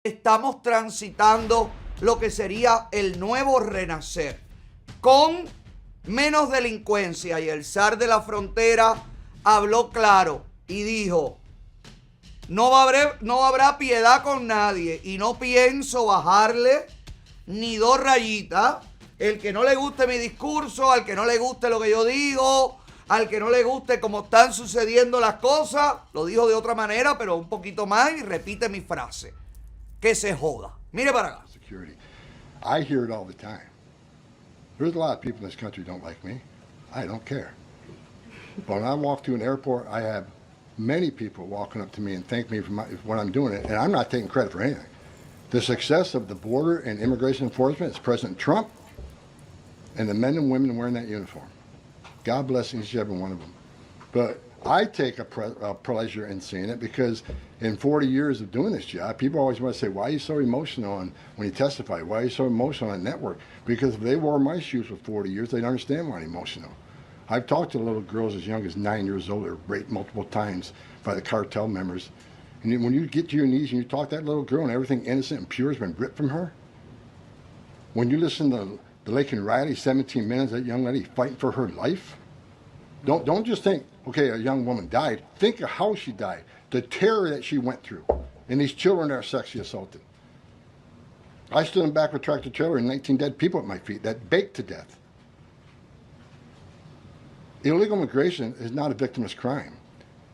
estamos transitando lo que sería el nuevo renacer, con menos delincuencia. Y el zar de la frontera habló claro y dijo: no habrá piedad con nadie, y no pienso bajarle ni dos rayitas. El que no le guste mi discurso, al que no le guste lo que yo digo, al que no le guste cómo están sucediendo las cosas, lo dijo de otra manera, pero un poquito más, y repite mi frase: que se joda. Mire para acá. Security. I hear it all the time. There's a lot of people in this country who don't like me. I don't care. But when I walk through an airport, I have many people walking up to me and thank me for what I'm doing, and I'm not taking credit for anything. The success of the border and immigration enforcement is President Trump and the men and women wearing that uniform. God bless each and every one of them. But I take a pleasure in seeing it, because in 40 years of doing this job, people always want to say, why are you so emotional when you testify? Why are you so emotional on network? Because if they wore my shoes for 40 years, they'd understand why I'm emotional. I've talked to little girls as young as 9 years old that were raped multiple times by the cartel members. And when you get to your knees and you talk to that little girl and everything innocent and pure has been ripped from her, when you listen to the Lake and Riley, 17 minutes, that young lady fighting for her life, don't just think, okay, a young woman died. Think of how she died, the terror that she went through, and these children that are sexually assaulted. I stood in back of a tractor trailer and 19 dead people at my feet that baked to death. Illegal immigration is not a victimless crime.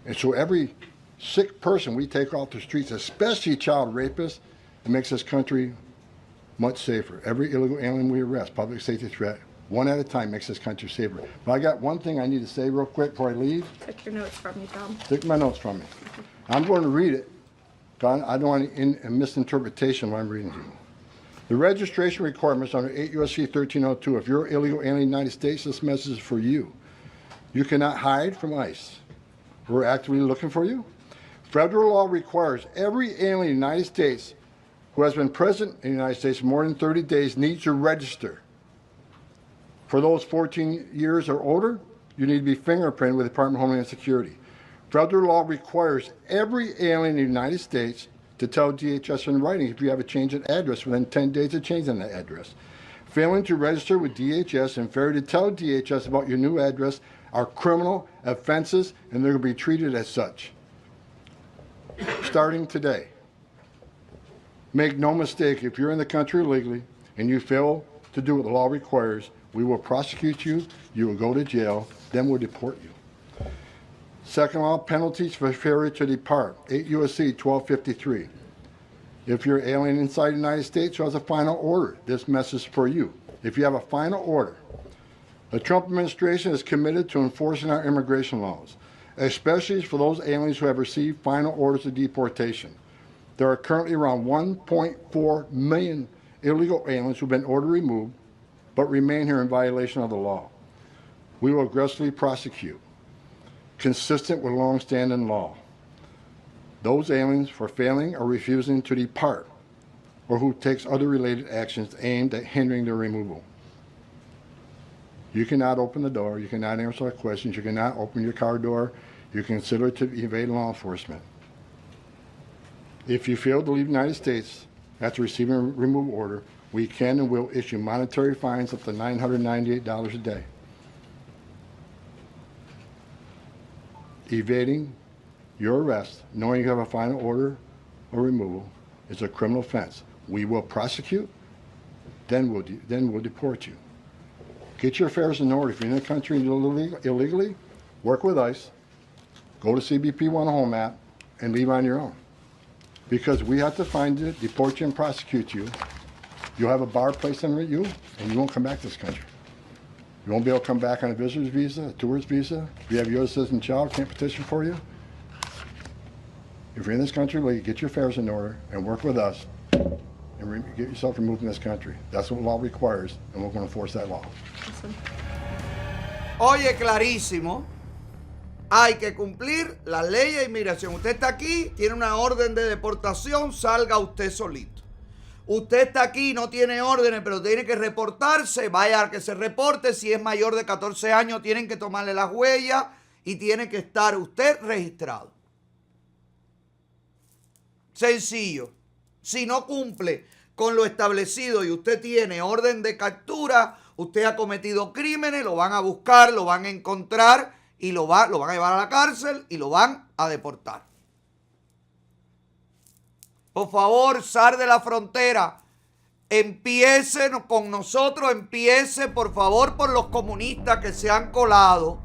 And so every sick person we take off the streets, especially child rapists, it makes this country much safer. Every illegal alien we arrest, public safety threat, one at a time, makes this country safer. But I got one thing I need to say real quick before I leave. Take your notes from me, Tom. Take my notes from me. I'm going to read it. I don't want any misinterpretation of what I'm reading to you. The registration requirements under 8 U.S.C. 1302. If you're illegal alien in the United States, this message is for you. You cannot hide from ICE. We're actively looking for you. Federal law requires every alien in the United States who has been present in the United States for more than 30 days needs to register. For those 14 years or older, you need to be fingerprinted with the Department of Homeland Security. Federal law requires every alien in the United States to tell DHS in writing if you have a change in address within 10 days of changing that address. Failing to register with DHS and failure to tell DHS about your new address are criminal offenses, and they're going to be treated as such. Starting today. Make no mistake, if you're in the country illegally and you fail to do what the law requires, we will prosecute you, you will go to jail, then we'll deport you. Second law, penalties for failure to depart, 8 U.S.C. 1253. If you're alien inside the United States who has a final order, this message is for you. If you have a final order, the Trump administration is committed to enforcing our immigration laws, especially for those aliens who have received final orders of deportation. There are currently around 1.4 million illegal aliens who have been ordered removed but remain here in violation of the law. We will aggressively prosecute, consistent with long-standing law, those aliens for failing or refusing to depart or who takes other related actions aimed at hindering their removal. You cannot open the door, you cannot answer questions, you cannot open your car door, you consider it to evade law enforcement. If you fail to leave the United States after receiving a removal order, we can and will issue monetary fines up to $998 a day. Evading your arrest, knowing you have a final order or removal, is a criminal offense. We will prosecute, then we'll deport you. Get your affairs in order. If you're in the country illegally, work with ICE, go to CBP One Home app, and leave on your own. Because we have to find you, deport you, and prosecute you. You'll have a bar placed on you, and you won't come back to this country. You won't be able to come back on a visitor's visa, a tourist visa. If you have a U.S. citizen child, can't petition for you. If you're in this country, get your affairs in order and work with us and get yourself removed from this country. That's what law requires, and we're going to enforce that law. Oye, clarísimo. Hay que cumplir la ley de inmigración. Usted está aquí, tiene una orden de deportación, salga usted solito. Usted está aquí, no tiene órdenes, pero tiene que reportarse, vaya a que se reporte. Si es mayor de 14 años, tienen que tomarle las huellas y tiene que estar usted registrado. Sencillo. Si no cumple con lo establecido y usted tiene orden de captura, usted ha cometido crímenes, lo van a buscar, lo van a encontrar y lo van a llevar a la cárcel y lo van a deportar. Por favor, sal de la frontera. Empiece con nosotros, empiece por favor por los comunistas que se han colado